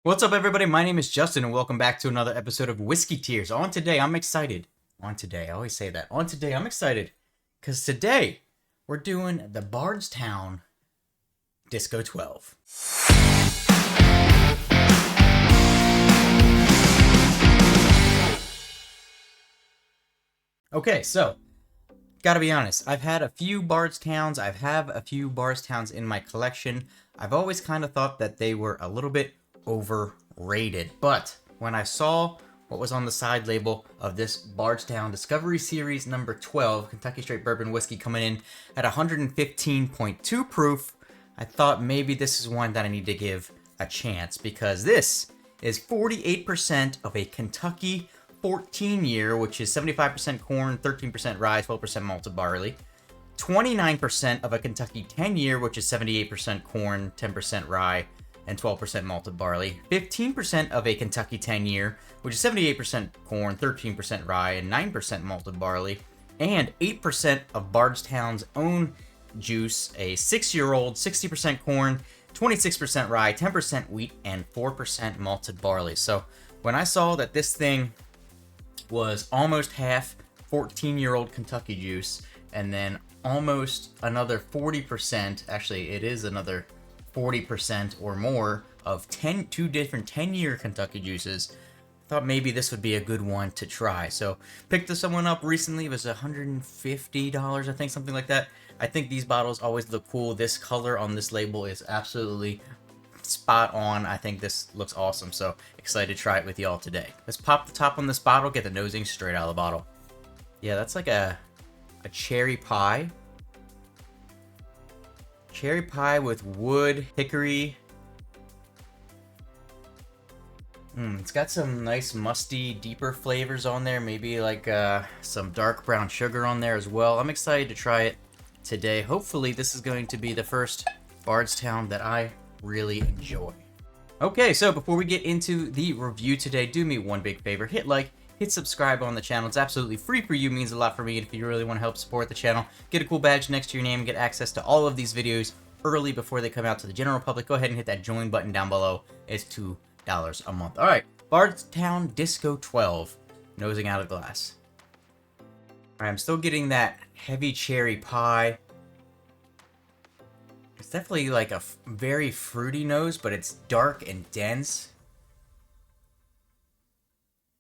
What's up, everybody? My name is Justin, and welcome back to another episode of Whiskey Tears. On today, I'm excited. I always say that. On today, I'm excited because today we're doing the Bardstown Disco 12. Okay, so gotta be honest. I've had a few Bardstowns. a few Bardstowns in my collection. I've always kind of thought that they were a little bit overrated, but when I saw what was on the side label of this Bardstown Discovery Series number 12 Kentucky Straight Bourbon Whiskey coming in at 115.2 proof, I thought maybe this is one that I need to give a chance, because this is 48% of a Kentucky 14-year, which is 75% corn, 13% rye, 12% malted barley. 29% of a Kentucky 10-year, which is 78% corn, 10% rye, and 12% malted barley. 15% of a Kentucky 10-year, which is 78% corn, 13% rye, and 9% malted barley. And 8% of Bardstown's own juice, a 6-year-old, 60% corn, 26% rye, 10% wheat, and 4% malted barley. So when I saw that this thing was almost half 14-year-old Kentucky juice, and then almost another 40%, actually it is another 40% or more of two different 10-year Kentucky juices, I thought maybe this would be a good one to try. So picked this one up recently. It was $150, I think, something like that. I think these bottles always look cool. This color on this label is absolutely spot on. I think this looks awesome, so excited to try it with y'all today. Let's pop the top on this bottle, get the nosing straight out of the bottle. Yeah, that's like a cherry pie. Cherry pie with wood, hickory. It's got some nice musty, deeper flavors on there. Maybe like some dark brown sugar on there as well. I'm excited to try it today. Hopefully this is going to be the first Bardstown that I really enjoy. Okay, so before we get into the review today, do me one big favor. Hit like, hit subscribe on the channel. It's absolutely free for you, means a lot for me. And if you really want to help support the channel, get a cool badge next to your name and get access to all of these videos early before they come out to the general public, go ahead and hit that join button down below. It's $2 a month. All right, Bardstown Disco 12, nosing out of the glass. All right, I'm still getting that heavy cherry pie. It's definitely like a very fruity nose, but it's dark and dense.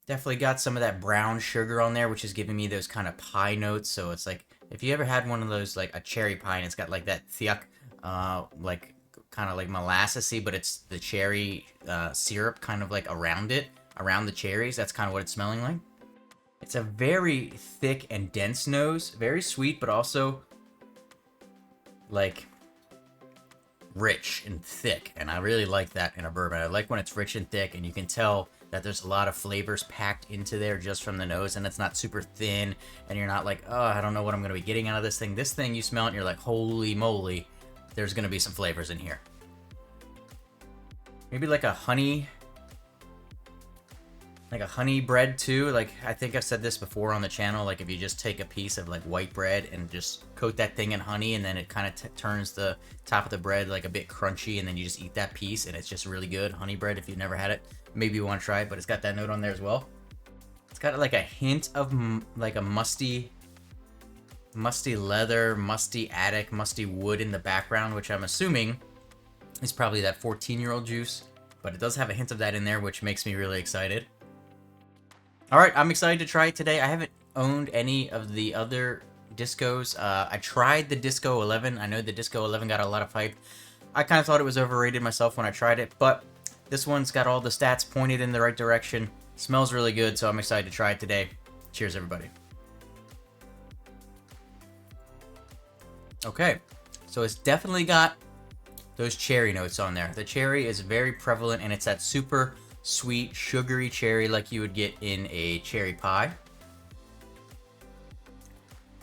Definitely got some of that brown sugar on there, which is giving me those kind of pie notes. So it's like, if you ever had one of those, like a cherry pie, and it's got like that thick, like kind of like molassesy, but it's the cherry syrup kind of like around it, around the cherries. That's kind of what it's smelling like. It's a very thick and dense nose, very sweet, but also like rich and thick, and I really like that in a bourbon. I like when it's rich and thick, and you can tell that there's a lot of flavors packed into there just from the nose, and it's not super thin, and you're not like, oh, I don't know what I'm going to be getting out of this thing. This thing, you smell it, and you're like, holy moly, there's going to be some flavors in here. Maybe like a honey bread too. Like, I think I've said this before on the channel, like if you just take a piece of like white bread and just coat that thing in honey, and then it kind of turns the top of the bread like a bit crunchy, and then you just eat that piece, and it's just really good. Honey bread, if you've never had it, maybe you want to try it, but it's got that note on there as well. It's got like a hint of like a musty leather, musty attic, musty wood in the background, which I'm assuming is probably that 14-year-old juice, but it does have a hint of that in there, which makes me really excited. All right, I'm excited to try it today. I haven't owned any of the other Discos. I tried the Disco 11. I know the Disco 11 got a lot of hype. I kind of thought it was overrated myself when I tried it, but this one's got all the stats pointed in the right direction. Smells really good, so I'm excited to try it today. Cheers, everybody. Okay, so it's definitely got those cherry notes on there. The cherry is very prevalent, and it's that super sweet, sugary cherry like you would get in a cherry pie.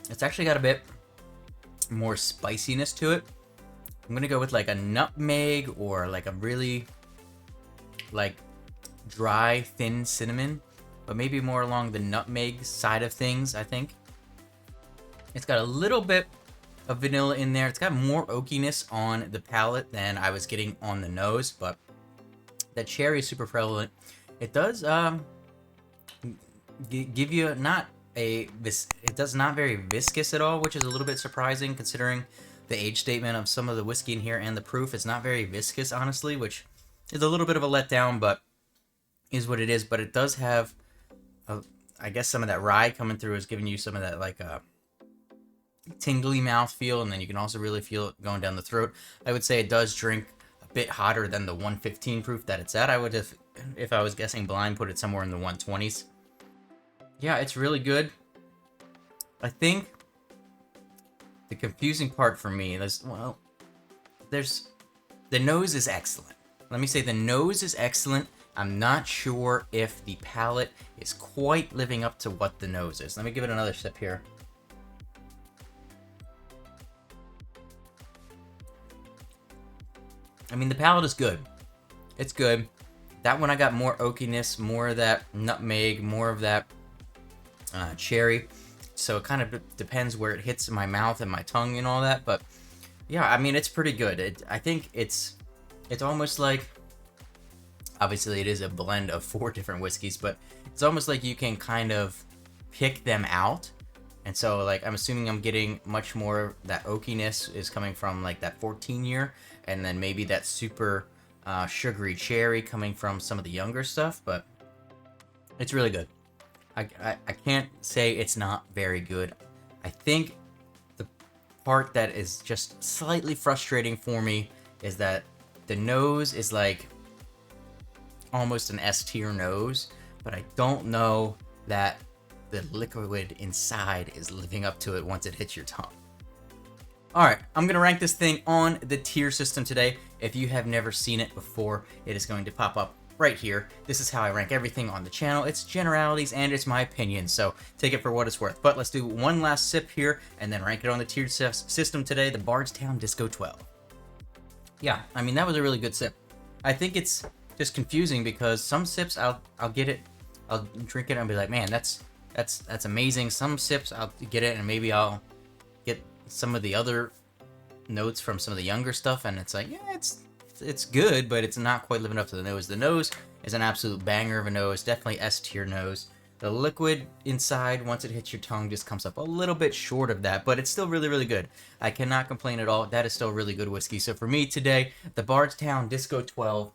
It's actually got a bit more spiciness to it. I'm gonna go with like a nutmeg, or like a really like dry, thin cinnamon, but maybe more along the nutmeg side of things, I think. It's got a little bit of vanilla in there. It's got more oakiness on the palate than I was getting on the nose, but that cherry is super prevalent. It does give you it does not very viscous at all, which is a little bit surprising considering the age statement of some of the whiskey in here and the proof. It's not very viscous, honestly, which is a little bit of a letdown, but is what it is. But it does have, I guess some of that rye coming through is giving you some of that like tingly mouth feel, and then you can also really feel it going down the throat. I would say it does drink a bit hotter than the 115 proof that it's at. I would have, if I was guessing blind, put it somewhere in the 120s. Yeah, it's really good. I think the confusing part for me is, well, the nose is excellent. Let me say the nose is excellent. I'm not sure if the palate is quite living up to what the nose is. Let me give it another sip here. I mean, the palate is good. It's good. That one I got more oakiness, more of that nutmeg, more of that cherry. So it kind of depends where it hits my mouth and my tongue and all that. But yeah, I mean, it's pretty good. I think it's almost like, obviously it is a blend of 4 different whiskeys, but it's almost like you can kind of pick them out. And so, like, I'm assuming I'm getting much more, that oakiness is coming from like that 14 year, and then maybe that super sugary cherry coming from some of the younger stuff. But it's really good. I can't say it's not very good. I think the part that is just slightly frustrating for me is that the nose is like almost an S tier nose, but I don't know that the liquid inside is living up to it once it hits your tongue. Alright, I'm going to rank this thing on the tier system today. If you have never seen it before, it is going to pop up right here. This is how I rank everything on the channel. It's generalities and it's my opinion, so take it for what it's worth. But let's do one last sip here and then rank it on the tiered system today, the Bardstown Disco 12. Yeah, I mean, that was a really good sip. I think it's just confusing because some sips I'll get it, I'll drink it and be like, man, that's amazing. Some sips I'll get it and maybe I'll get some of the other notes from some of the younger stuff, and it's like, yeah, it's good, but it's not quite living up to the nose. The nose is an absolute banger of a nose, definitely S tier nose. The liquid inside, once it hits your tongue, just comes up a little bit short of that, but it's still really, really good. I cannot complain at all. That is still really good whiskey. So for me today, the Bardstown Disco 12,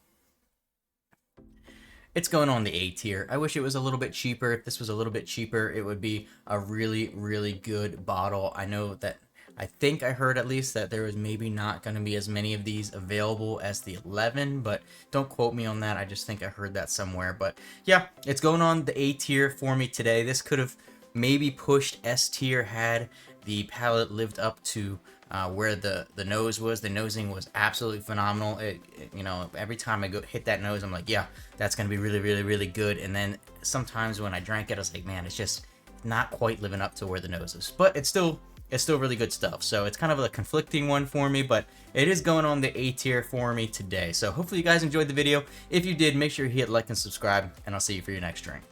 it's going on the A tier. I wish it was a little bit cheaper. If this was a little bit cheaper, it would be a really, really good bottle. I know that, I think I heard at least that there was maybe not going to be as many of these available as the 11, but don't quote me on that. I just think I heard that somewhere. But yeah, it's going on the A tier for me today. This could have maybe pushed S tier had the palate lived up to where the nose was. The nosing was absolutely phenomenal. You know, every time I hit that nose, I'm like, yeah, that's going to be really, really, really good. And then sometimes when I drank it, I was like, man, it's just not quite living up to where the nose is. But it's still really good stuff. So it's kind of a conflicting one for me, but it is going on the A tier for me today. So hopefully you guys enjoyed the video. If you did, make sure you hit like and subscribe, and I'll see you for your next drink.